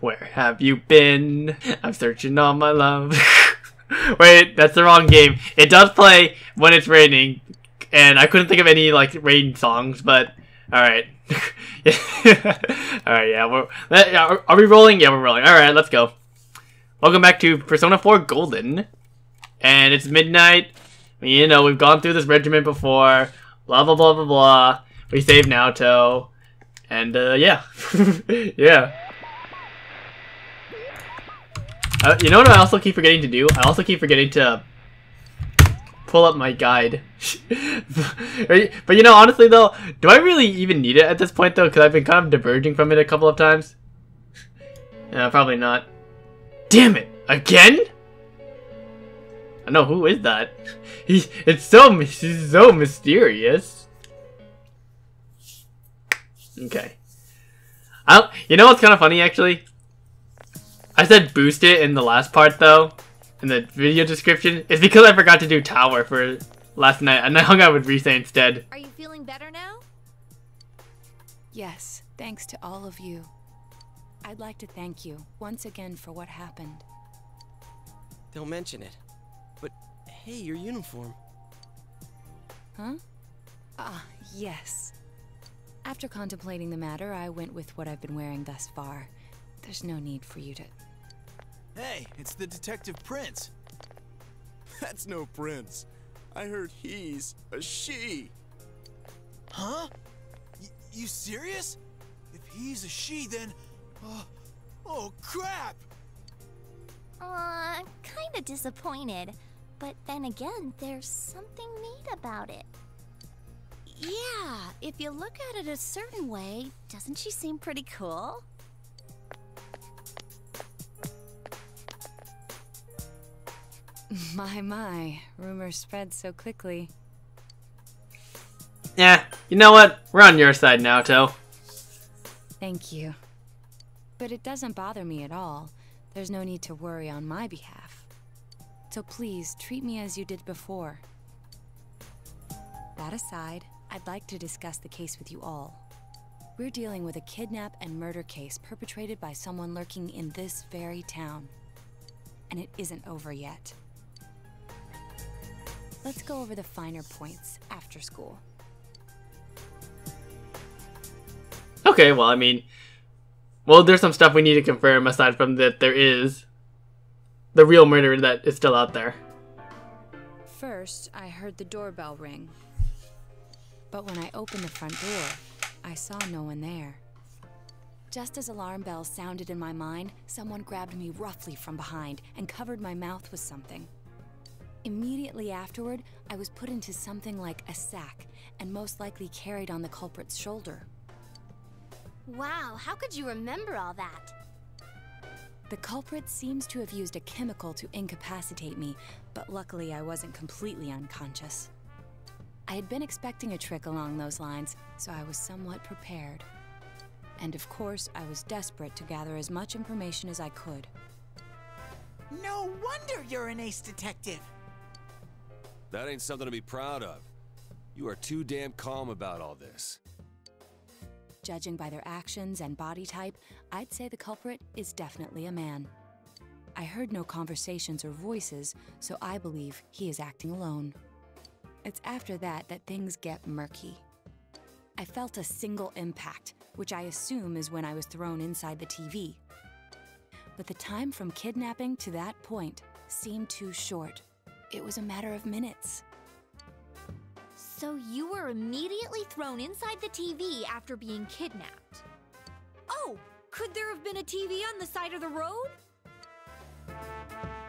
Where have you been? I'm searching all my love. Wait, that's the wrong game. It does play when it's raining, and I couldn't think of any like rain songs, but alright. Alright, yeah, are we rolling? Yeah, we're rolling. Alright, let's go. Welcome back to Persona 4 Golden. And it's midnight. You know, we've gone through this regiment before. Blah, blah, blah, blah, blah. We saved Naoto. And, yeah. Yeah. You know what I also keep forgetting to do? I also keep forgetting to pull up my guide. But you know, honestly though, do I really even need it at this point though? Because I've been kind of diverging from it a couple of times. No, probably not. Damn it! Again? I know, who is that? He's so mysterious. Okay. You know what's kind of funny actually? I said boost it in the last part though, in the video description. It's because I forgot to do tower for last night, and I hung out with Risa instead. Are you feeling better now? Yes, thanks to all of you. I'd like to thank you once again for what happened. Don't mention it. But hey, your uniform. Huh? Ah, yes. After contemplating the matter, I went with what I've been wearing thus far. There's no need for you to... Hey, it's the Detective Prince. That's no prince. I heard he's a she. Huh? You serious? If he's a she, then... oh, crap! Kinda disappointed. But then again, there's something neat about it. Yeah, if you look at it a certain way, doesn't she seem pretty cool? My, rumors spread so quickly. Yeah, you know what? We're on your side, Naoto. Thank you. But it doesn't bother me at all. There's no need to worry on my behalf. So please, treat me as you did before. That aside, I'd like to discuss the case with you all. We're dealing with a kidnap and murder case perpetrated by someone lurking in this very town. And it isn't over yet. Let's go over the finer points after school. Okay, well, I mean... Well, there's some stuff we need to confirm aside from that there is the real murderer that is still out there. First, I heard the doorbell ring. But when I opened the front door, I saw no one there. Just as alarm bells sounded in my mind, someone grabbed me roughly from behind and covered my mouth with something. Immediately afterward, I was put into something like a sack and most likely carried on the culprit's shoulder. Wow, how could you remember all that? The culprit seems to have used a chemical to incapacitate me, but luckily I wasn't completely unconscious. I had been expecting a trick along those lines, so I was somewhat prepared. And of course, I was desperate to gather as much information as I could. No wonder you're an ace detective! That ain't something to be proud of. You are too damn calm about all this. Judging by their actions and body type, I'd say the culprit is definitely a man. I heard no conversations or voices, so I believe he is acting alone. It's after that that things get murky. I felt a single impact, which I assume is when I was thrown inside the TV. But the time from kidnapping to that point seemed too short. It was a matter of minutes. So you were immediately thrown inside the TV after being kidnapped. Oh, could there have been a TV on the side of the road?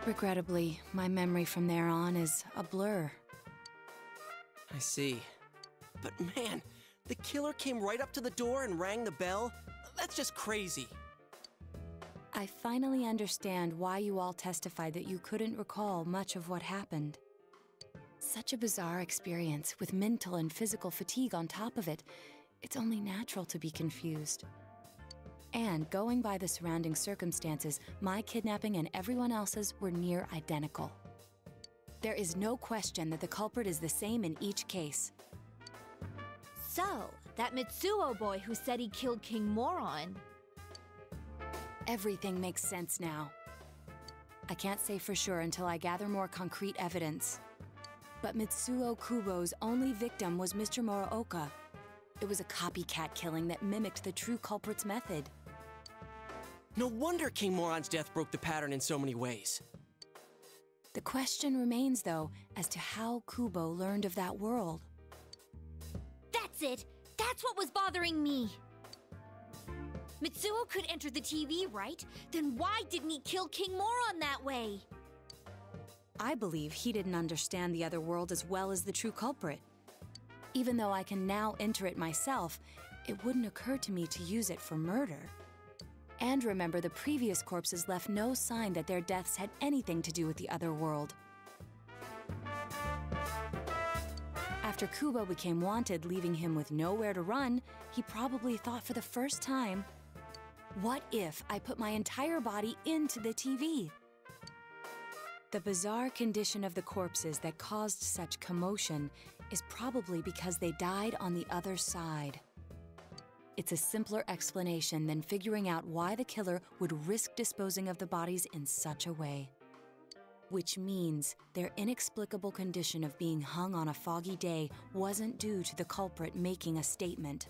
Regrettably, my memory from there on is a blur. I see. But man, the killer came right up to the door and rang the bell? That's just crazy. I finally understand why you all testified that you couldn't recall much of what happened. Such a bizarre experience, with mental and physical fatigue on top of it. It's only natural to be confused. And going by the surrounding circumstances, my kidnapping and everyone else's were near identical. There is no question that the culprit is the same in each case. So, that Mitsuo boy who said he killed King Moron. Everything makes sense now. I can't say for sure until I gather more concrete evidence. But Mitsuo Kubo's only victim was Mr. Muraoka. It was a copycat killing that mimicked the true culprit's method. No wonder King Moron's death broke the pattern in so many ways. The question remains, though, as to how Kubo learned of that world. That's it! That's what was bothering me! Mitsuo could enter the TV, right? Then why didn't he kill King Moron that way? I believe he didn't understand the other world as well as the true culprit. Even though I can now enter it myself, it wouldn't occur to me to use it for murder. And remember, the previous corpses left no sign that their deaths had anything to do with the other world. After Kubo became wanted, leaving him with nowhere to run, he probably thought for the first time, what if I put my entire body into the TV? The bizarre condition of the corpses that caused such commotion is probably because they died on the other side. It's a simpler explanation than figuring out why the killer would risk disposing of the bodies in such a way. Which means their inexplicable condition of being hung on a foggy day wasn't due to the culprit making a statement.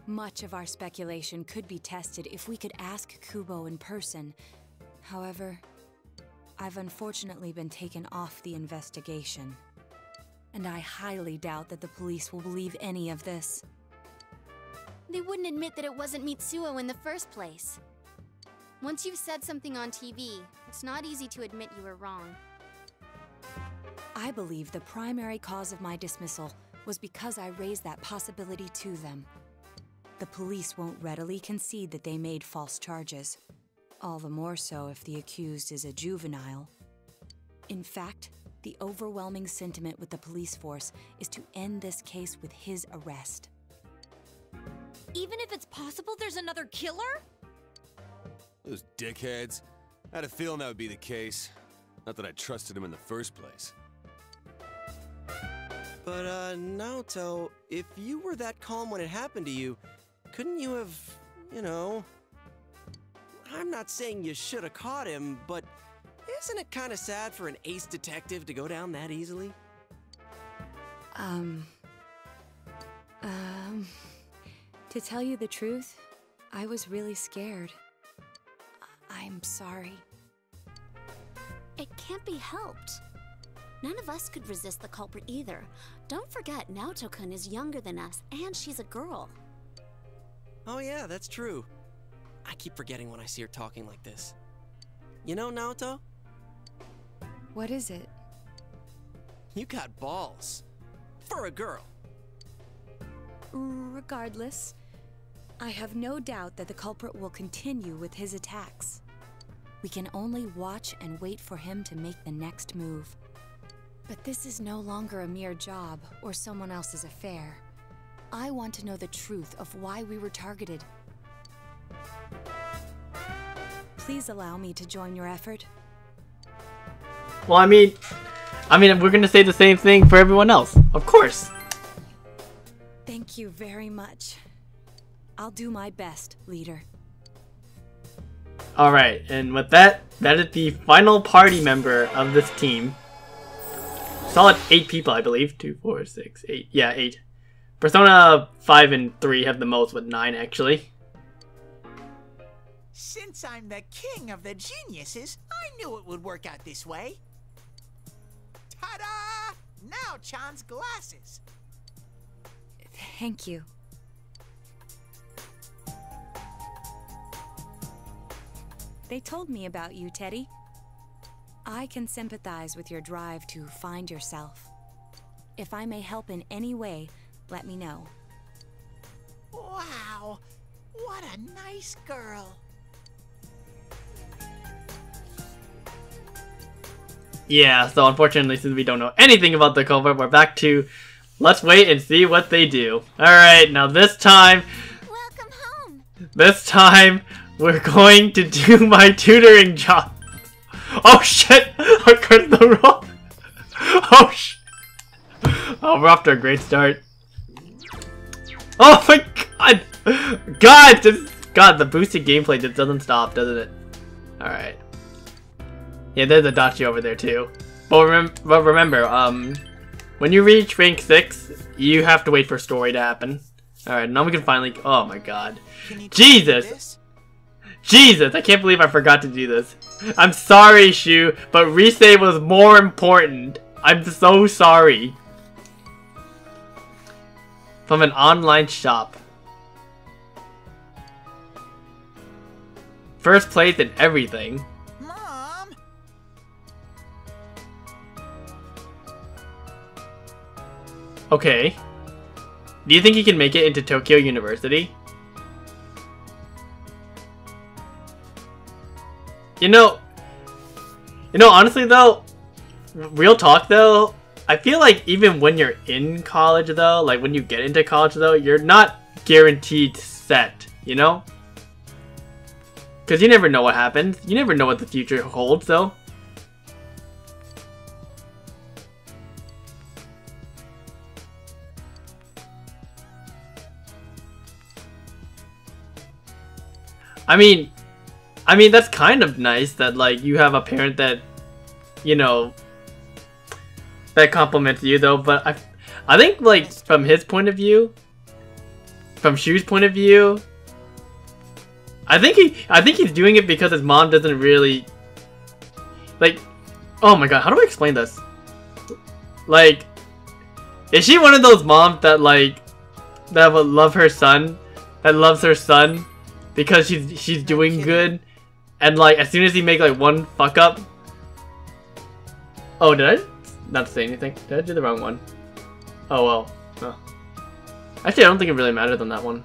Much of our speculation could be tested if we could ask Kubo in person. However, I've unfortunately been taken off the investigation. And I highly doubt that the police will believe any of this. They wouldn't admit that it wasn't Mitsuo in the first place. Once you've said something on TV, it's not easy to admit you were wrong. I believe the primary cause of my dismissal was because I raised that possibility to them. The police won't readily concede that they made false charges. All the more so if the accused is a juvenile. In fact, the overwhelming sentiment with the police force is to end this case with his arrest. Even if it's possible there's another killer? Those dickheads. I had a feeling that would be the case. Not that I trusted him in the first place. But, Naoto, if you were that calm when it happened to you, couldn't you have, you know... I'm not saying you should have caught him, but isn't it kind of sad for an ace detective to go down that easily? To tell you the truth, I was really scared. I'm sorry. It can't be helped. None of us could resist the culprit either. Don't forget, Naoto-kun is younger than us, and she's a girl. Oh yeah, that's true. I keep forgetting when I see her talking like this. You know, Naoto? What is it? You got balls. For a girl. Regardless, I have no doubt that the culprit will continue with his attacks. We can only watch and wait for him to make the next move. But this is no longer a mere job or someone else's affair. I want to know the truth of why we were targeted. Please allow me to join your effort. Well, I mean, we're gonna say the same thing for everyone else, of course. Thank you very much. I'll do my best, leader. Alright, and with that, that is the final party member of this team. Solid 8 people, I believe. 2, 4, 6, 8. Yeah, 8. Persona 5 and 3 have the most, with 9 actually. Since I'm the king of the geniuses, I knew it would work out this way. Ta-da! Now Chan's glasses. Thank you. They told me about you, Teddie. I can sympathize with your drive to find yourself. If I may help in any way, let me know. Wow, what a nice girl. Yeah, so unfortunately, since we don't know anything about the culprit, we're back to let's wait and see what they do. Alright, now this time... Welcome home! This time, we're going to do my tutoring job. Oh shit! I cut the roll! Oh shit! Oh, we're off to a great start. Oh my god! God, God, the boosted gameplay just doesn't stop, doesn't it? Alright. Yeah, there's a Dachi over there too. But remember, when you reach rank 6, you have to wait for story to happen. Alright, now we can finally... Oh my god. Jesus! Jesus, I can't believe I forgot to do this. I'm sorry, Shu, but resave was more important. I'm so sorry. From an online shop. First place in everything. Mom! Okay. Do you think he can make it into Tokyo University? You know, honestly though, real talk though, I feel like even when you're in college though, like when you get into college though, you're not guaranteed set, you know? Because you never know what happens. You never know what the future holds though. I mean, that's kind of nice that, like, you have a parent that, you know, that compliments you, though, but I think, like, from his point of view, from Shu's point of view, I think he's doing it because his mom doesn't really, like, oh my god, how do I explain this? Like, is she one of those moms that, like, that would love her son, that loves her son because she's doing good? And like, as soon as he make like one fuck up... Oh, did I not say anything? Did I do the wrong one? Oh well. Oh. Actually, I don't think it really matters on that one.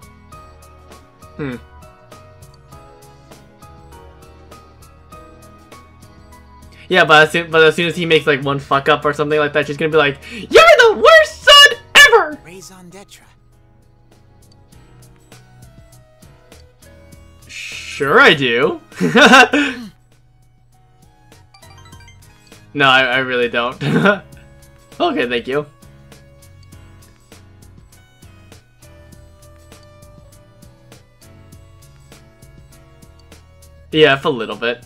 Yeah, but as soon as he makes like one fuck up or something like that, she's gonna be like, "You're the worst son ever!" Raison d'etre. Sure I do. No, I really don't. Okay, thank you. Yeah, a little bit.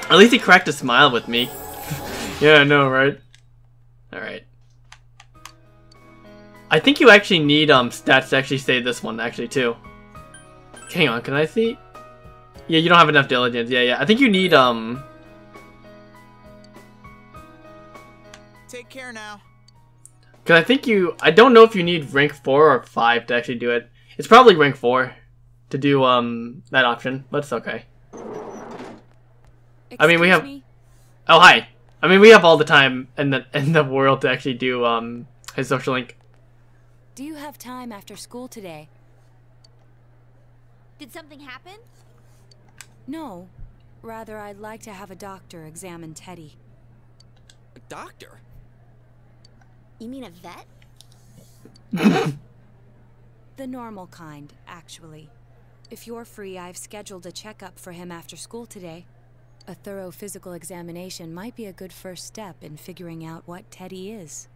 At least he cracked a smile with me. Yeah, I know, right? Alright. I think you actually need stats to actually say this one actually too. Hang on, can I see? Yeah, you don't have enough diligence. Yeah. I think you need Take care now. Cause I think I don't know if you need rank 4 or 5 to actually do it. It's probably rank 4 to do that option, but it's okay. I mean, we have... Oh, hi. I mean, we have all the time in the world to actually do his social link. Do you have time after school today? Did something happen? No. Rather, I'd like to have a doctor examine Teddie. A doctor? You mean a vet? The normal kind, actually. If you're free, I've scheduled a checkup for him after school today. A thorough physical examination might be a good first step in figuring out what Teddie is.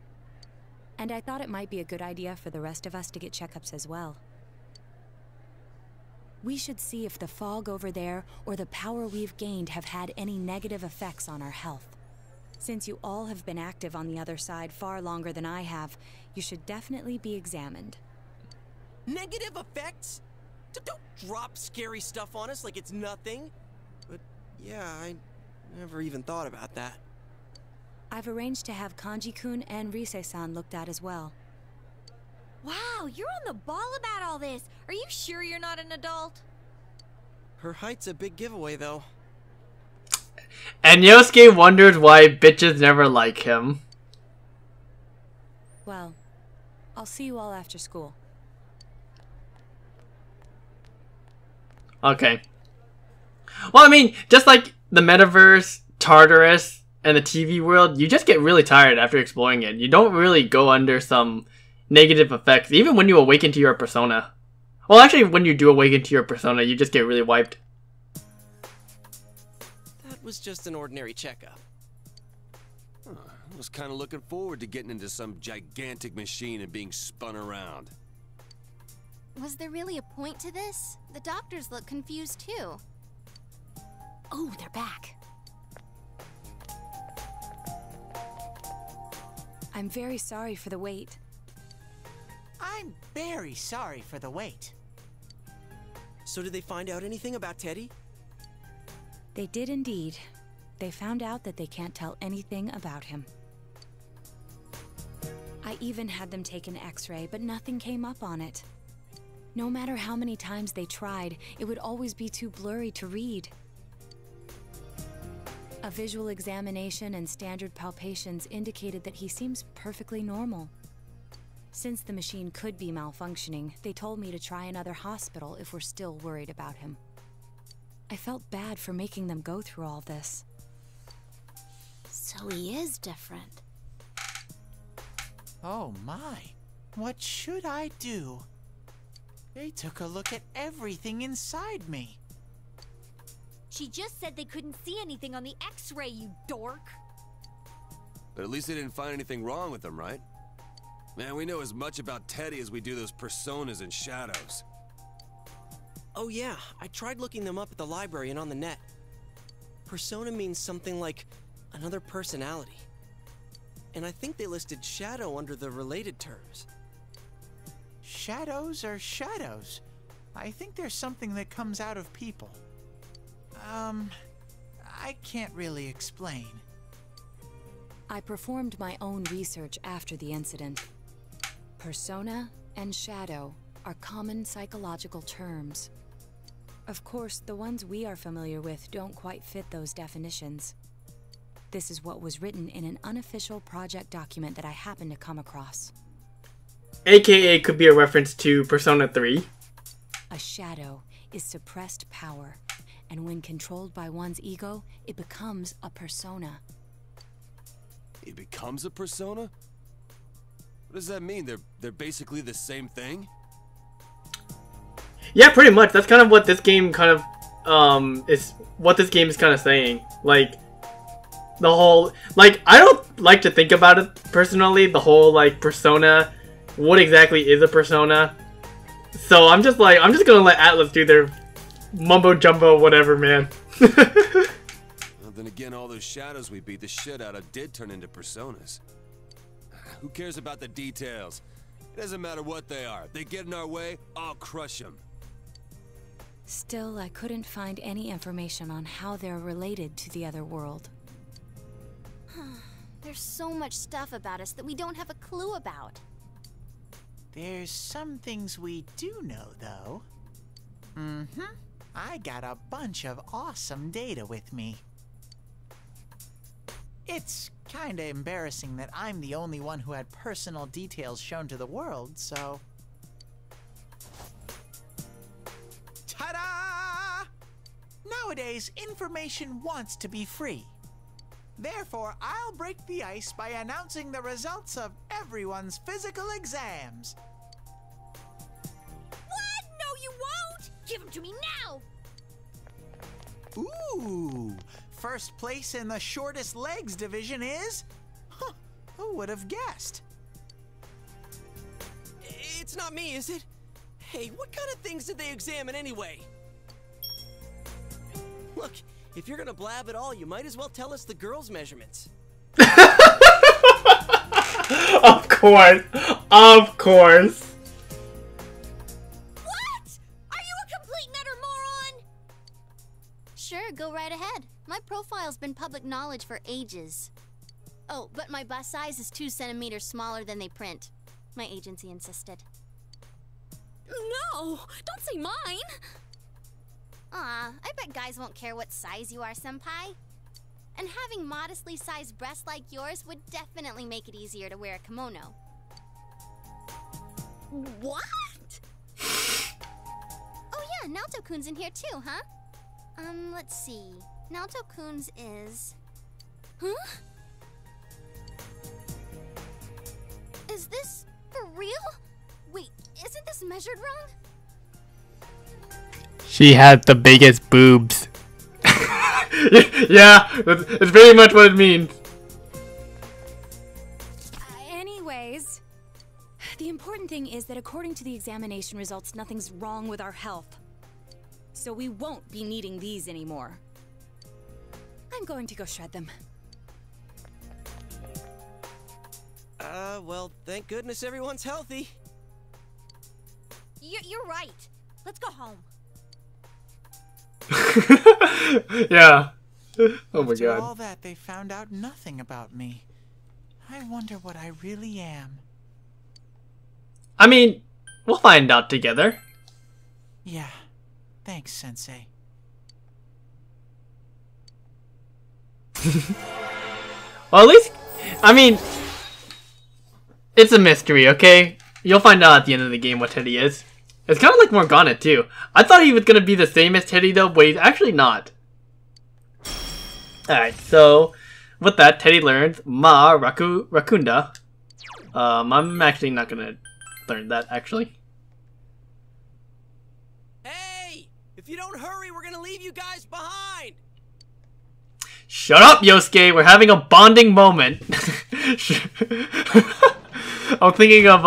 And I thought it might be a good idea for the rest of us to get checkups as well. We should see if the fog over there or the power we've gained have had any negative effects on our health. Since you all have been active on the other side far longer than I have, you should definitely be examined. Negative effects? Don't drop scary stuff on us like it's nothing. But yeah, I never even thought about that. I've arranged to have Kanji-kun and Rise-san looked at as well. Wow, you're on the ball about all this. Are you sure you're not an adult? Her height's a big giveaway, though. And Yosuke wonders why bitches never like him. Well, I'll see you all after school. Okay. Well, I mean, just like the metaverse, Tartarus, and the TV world, you just get really tired after exploring it. You don't really go under some negative effects, even when you awaken to your persona. Well, actually, when you do awaken to your persona, you just get really wiped. That was just an ordinary checkup. I was kind of looking forward to getting into some gigantic machine and being spun around. Was there really a point to this? The doctors look confused too. Oh, they're back. I'm very sorry for the wait. I'm very sorry for the wait. So did they find out anything about Teddie? They did indeed. They found out that they can't tell anything about him. I even had them take an X-ray, but nothing came up on it. No matter how many times they tried, it would always be too blurry to read. A visual examination and standard palpations indicated that he seems perfectly normal. Since the machine could be malfunctioning, they told me to try another hospital if we're still worried about him. I felt bad for making them go through all this. So he is different. Oh my, what should I do? They took a look at everything inside me. She just said they couldn't see anything on the X-ray, you dork. But at least they didn't find anything wrong with them, right? Man, we know as much about Teddie as we do those personas and shadows. Oh yeah, I tried looking them up at the library and on the net. Persona means something like another personality. And I think they listed shadow under the related terms. Shadows are shadows. I think there's something that comes out of people. I can't really explain. I performed my own research after the incident. Persona and shadow are common psychological terms. Of course, the ones we are familiar with don't quite fit those definitions. This is what was written in an unofficial project document that I happened to come across. AKA could be a reference to Persona 3. A shadow is suppressed power, and when controlled by one's ego, it becomes a persona. It becomes a persona? What does that mean? They're basically the same thing? Yeah, pretty much. That's kind of what this game kind of is what this game is kind of saying. Like the whole, like, I don't like to think about it personally, the whole like persona, what exactly is a persona? So I'm just gonna let Atlas do their mumbo jumbo whatever, man. Well, then again, all those shadows we beat the shit out of did turn into personas. Who cares about the details? It doesn't matter what they are. They get in our way, I'll crush them. Still, I couldn't find any information on how they're related to the other world. There's so much stuff about us that we don't have a clue about. There's some things we do know, though. I got a bunch of awesome data with me. It's kinda embarrassing that I'm the only one who had personal details shown to the world, so... Ta-da! Nowadays, information wants to be free. Therefore, I'll break the ice by announcing the results of everyone's physical exams. What? No, you won't! Give them to me now! Ooh! First place in the shortest legs division is... Huh, who would have guessed? It's not me, is it? Hey, what kind of things did they examine anyway? Look, if you're gonna blab at all, you might as well tell us the girls' measurements. Of course. Of course. What? Are you a complete and utter moron? Sure, go right ahead. My profile's been public knowledge for ages. Oh, but my bust size is 2 centimeters smaller than they print. My agency insisted. No! Don't say mine! Aw, I bet guys won't care what size you are, senpai. And having modestly sized breasts like yours would definitely make it easier to wear a kimono. What? Oh yeah, Naoto-kun's in here too, huh? Let's see. Naoto-kun's is... Huh? Is this for real? Wait, isn't this measured wrong? She has the biggest boobs. Yeah, that's very much what it means. Anyways, the important thing is that according to the examination results, nothing's wrong with our health. So we won't be needing these anymore. I'm going to go shred them. Well, thank goodness everyone's healthy. You're right. Let's go home. Yeah. Oh my After god. all that, they found out nothing about me. I wonder what I really am. I mean, we'll find out together. Yeah. Thanks, Sensei. Well, at least, I mean, it's a mystery, okay? You'll find out at the end of the game what Teddie is. It's kind of like Morgana, too. I thought he was going to be the same as Teddie, though, but he's actually not. Alright, so, with that, Teddie learns Ma Rakunda. I'm actually not going to learn that, actually. Hey! If you don't hurry, we're gonna leave you guys behind! Shut up, Yosuke! We're having a bonding moment! I'm thinking of,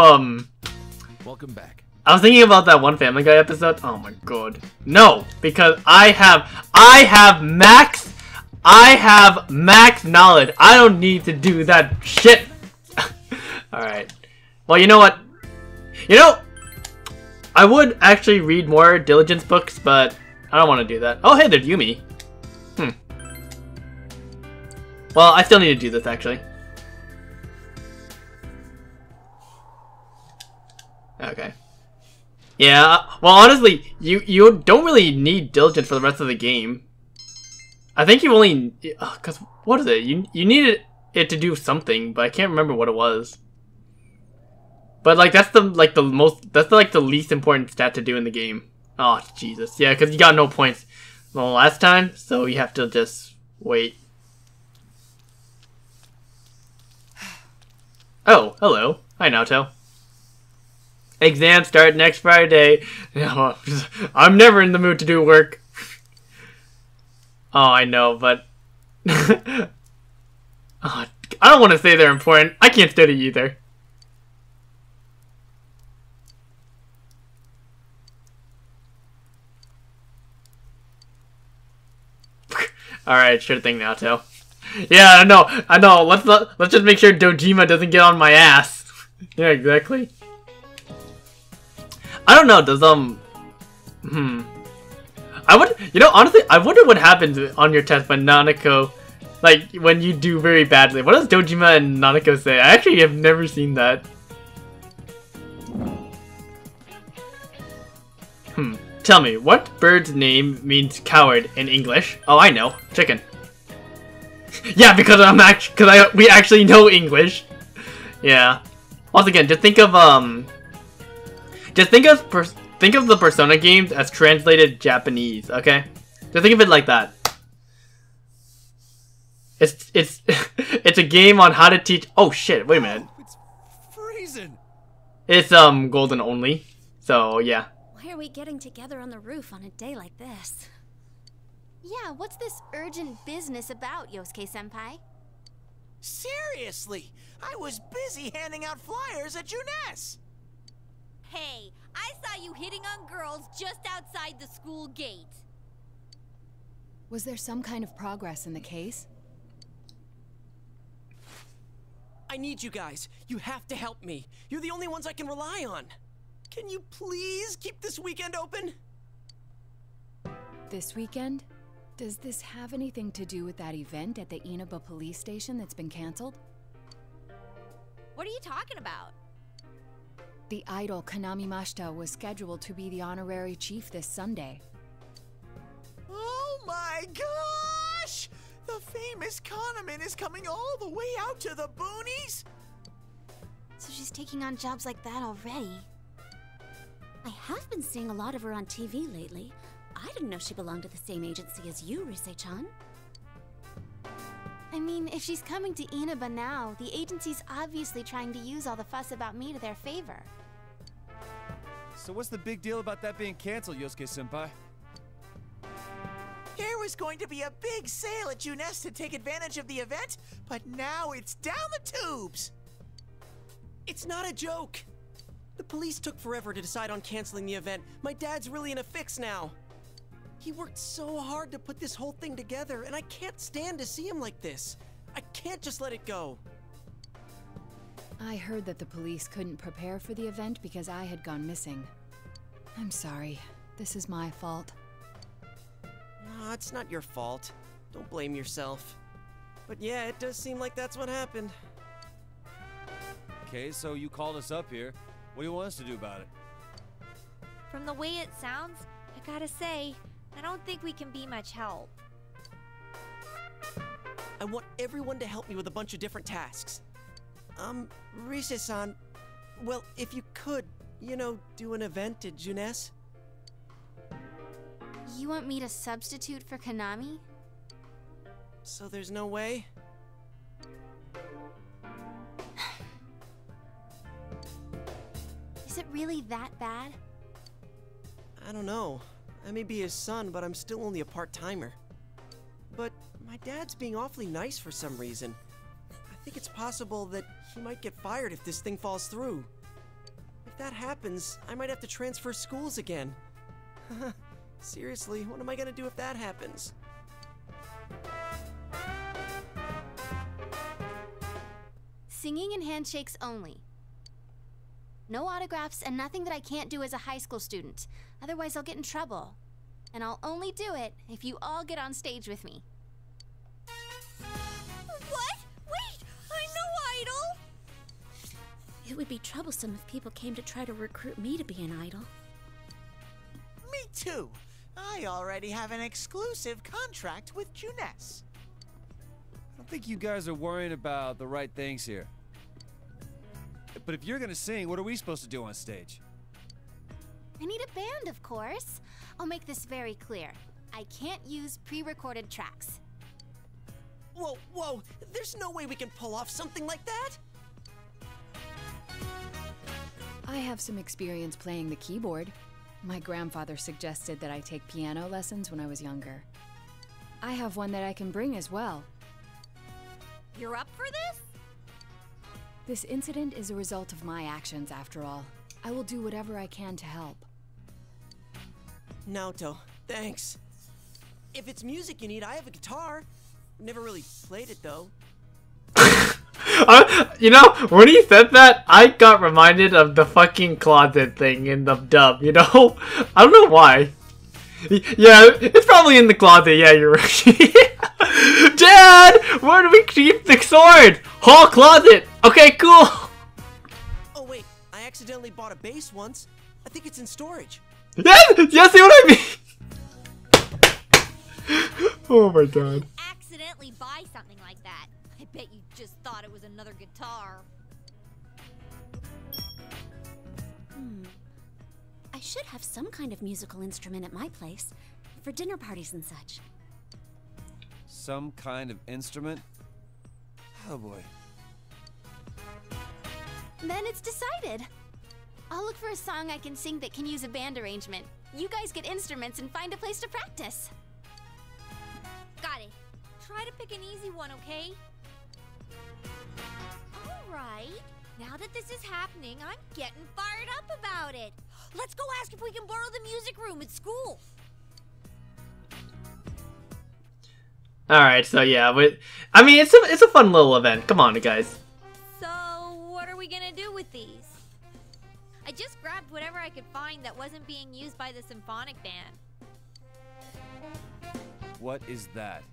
Welcome back. I was thinking about that one Family Guy episode. Oh my god. No! Because I have max knowledge. I don't need to do that shit! Alright. Well, you know what? You know, I would actually read more diligence books, but I don't want to do that. Oh, hey, there's Yumi. Well, I still need to do this, actually. Okay. Yeah, well, honestly, you don't really need diligence for the rest of the game. I think you only... Because, what is it? You needed it to do something, but I can't remember what it was. But, like, that's the least important stat to do in the game. Oh, Jesus. Yeah, because you got no points the last time, so you have to just wait. Oh, hello. Hi, Naoto. Exams start next Friday. I'm never in the mood to do work. Oh, I know, but... oh, I don't want to say they're important. I can't study either. Alright, sure thing, Naoto. Yeah, I know. Let's just make sure Dojima doesn't get on my ass. Yeah, exactly. I don't know, does, honestly, I wonder what happens on your test when Nanako, like, when you do very badly. What does Dojima and Nanako say? I actually have never seen that. Tell me, what bird's name means coward in English? Oh, I know. Chicken. Yeah, because we actually know English. Yeah. Once again, just think of the Persona games as translated Japanese, okay? Just think of it like that. It's it's a game on how to teach. Oh shit! Wait a minute. It's freezing. It's golden only. So yeah. Why are we getting together on the roof on a day like this? Yeah, what's this urgent business about, Yosuke-senpai? Seriously, I was busy handing out flyers at Juness. Hey, I saw you hitting on girls just outside the school gate. Was there some kind of progress in the case? I need you guys. You have to help me. You're the only ones I can rely on. Can you please keep this weekend open? This weekend? Does this have anything to do with that event at the Inaba police station that's been canceled? What are you talking about? The idol Kanami Mashita was scheduled to be the honorary chief this Sunday. Oh my gosh! The famous Kahneman is coming all the way out to the boonies? So she's taking on jobs like that already. I have been seeing a lot of her on TV lately. I didn't know she belonged to the same agency as you, Rise-chan. I mean, if she's coming to Inaba now, the agency's obviously trying to use all the fuss about me to their favor. So what's the big deal about that being canceled, Yosuke-senpai? There was going to be a big sale at Juness to take advantage of the event, but now it's down the tubes. It's not a joke. The police took forever to decide on canceling the event. My dad's really in a fix now. He worked so hard to put this whole thing together, and I can't stand to see him like this. I can't just let it go. I heard that the police couldn't prepare for the event because I had gone missing. I'm sorry. This is my fault. No, it's not your fault. Don't blame yourself. But yeah, it does seem like that's what happened. Okay, so you called us up here. What do you want us to do about it? From the way it sounds, I gotta say, I don't think we can be much help. I want everyone to help me with a bunch of different tasks. Rise-san, well, if you could, you know, do an event at Junes? You want me to substitute for Konami? So there's no way? Is it really that bad? I don't know. I may be his son, but I'm still only a part-timer. But my dad's being awfully nice for some reason. I think it's possible that he might get fired if this thing falls through. If that happens, I might have to transfer schools again. Seriously, what am I gonna do if that happens? Singing and handshakes only. No autographs and nothing that I can't do as a high school student. Otherwise I'll get in trouble. And I'll only do it if you all get on stage with me. What? Wait! I'm no idol! It would be troublesome if people came to try to recruit me to be an idol. Me too. I already have an exclusive contract with Junes. I don't think you guys are worrying about the right things here. But if you're gonna sing, what are we supposed to do on stage? I need a band, of course. I'll make this very clear. I can't use pre-recorded tracks. Whoa, whoa! There's no way we can pull off something like that! I have some experience playing the keyboard. My grandfather suggested that I take piano lessons when I was younger. I have one that I can bring as well. You're up for this? This incident is a result of my actions, after all. I will do whatever I can to help. Naoto, thanks. If it's music you need, I have a guitar. Never really played it, though. You know, when he said that, I got reminded of the fucking closet thing in the dub, you know? I don't know why. Yeah, it's probably in the closet, yeah, you're right. Dad! Where do we keep the sword? Whole closet! Okay, cool! Oh wait, I accidentally bought a bass once. I think it's in storage. Yes! You see what I mean? Oh my god. Accidentally buy something like that. I bet you just thought it was another guitar. I should have some kind of musical instrument at my place, for dinner parties and such. Some kind of instrument? Oh boy. Then it's decided. I'll look for a song I can sing that can use a band arrangement. You guys get instruments and find a place to practice. Got it. Try to pick an easy one, okay? Alright. Now that this is happening, I'm getting fired up about it. Let's go ask if we can borrow the music room at school. Alright, so yeah, but I mean it's a fun little event. Come on, guys. So, what are we gonna do with these? I just grabbed whatever I could find that wasn't being used by the symphonic band. What is that?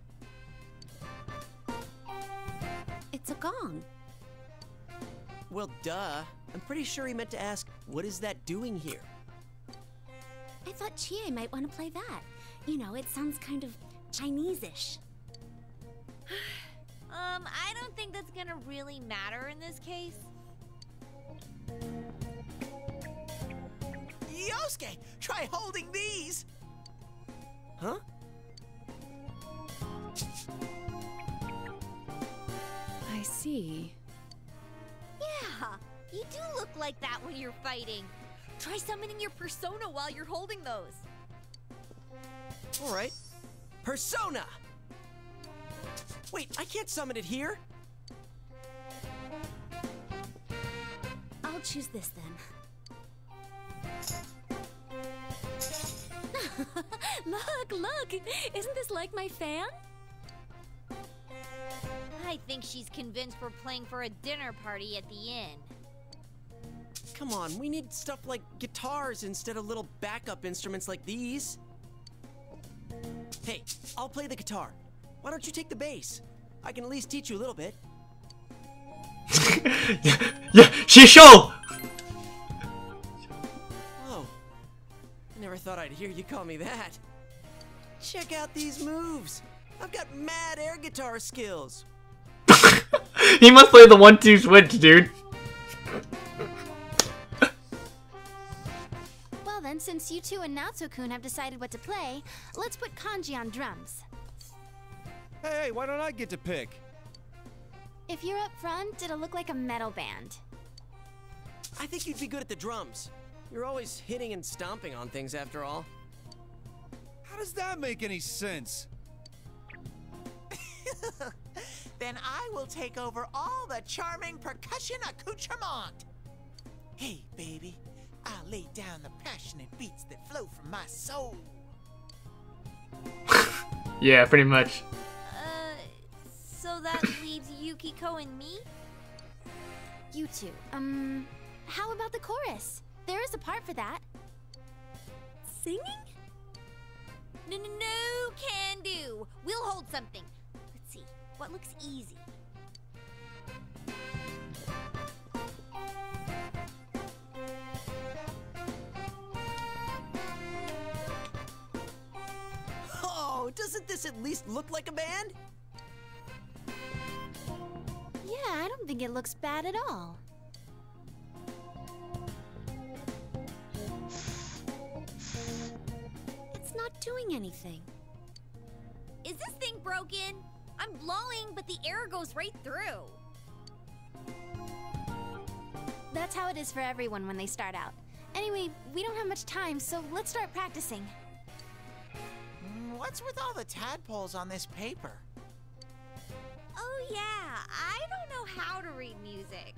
It's a gong. Well, duh. I'm pretty sure he meant to ask, what is that doing here? I thought Chie might want to play that. You know, it sounds kind of Chinese-ish. I don't think that's gonna really matter in this case. Yosuke, try holding these! Huh? I see. Yeah, you do look like that when you're fighting. Try summoning your persona while you're holding those. Alright. Persona! Wait, I can't summon it here? I'll choose this then. Look! Isn't this like my fan? I think she's convinced we're playing for a dinner party at the inn. Come on, we need stuff like guitars instead of little backup instruments like these. Hey, I'll play the guitar. Why don't you take the bass? I can at least teach you a little bit. Yeah, she show! Oh, I never thought I'd hear you call me that. Check out these moves. I've got mad air guitar skills. He must play the 1-2 switch, dude. Well then, since you two and Natsu-kun have decided what to play, let's put Kanji on drums. Hey, why don't I get to pick? If you're up front, it'll look like a metal band. I think you'd be good at the drums. You're always hitting and stomping on things after all. How does that make any sense? Then I will take over all the charming percussion accoutrement. Hey, baby, I'll lay down the passionate beats that flow from my soul. Yeah, pretty much. So that leaves Yukiko and me? You two, how about the chorus? There is a part for that. Singing? No, can do. We'll hold something. Let's see, what looks easy? Oh, doesn't this at least look like a band? Yeah, I don't think it looks bad at all. It's not doing anything. Is this thing broken? I'm blowing, but the air goes right through. That's how it is for everyone when they start out. Anyway, we don't have much time, so let's start practicing. What's with all the tadpoles on this paper? Oh yeah, I don't know how to read music.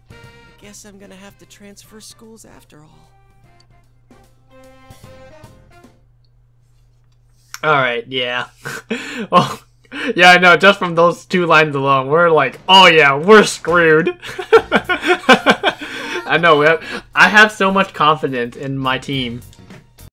I guess I'm gonna have to transfer schools after all. Alright, yeah. Well, yeah, I know, just from those 2 lines alone, we're like, oh yeah, we're screwed. I know, I have so much confidence in my team.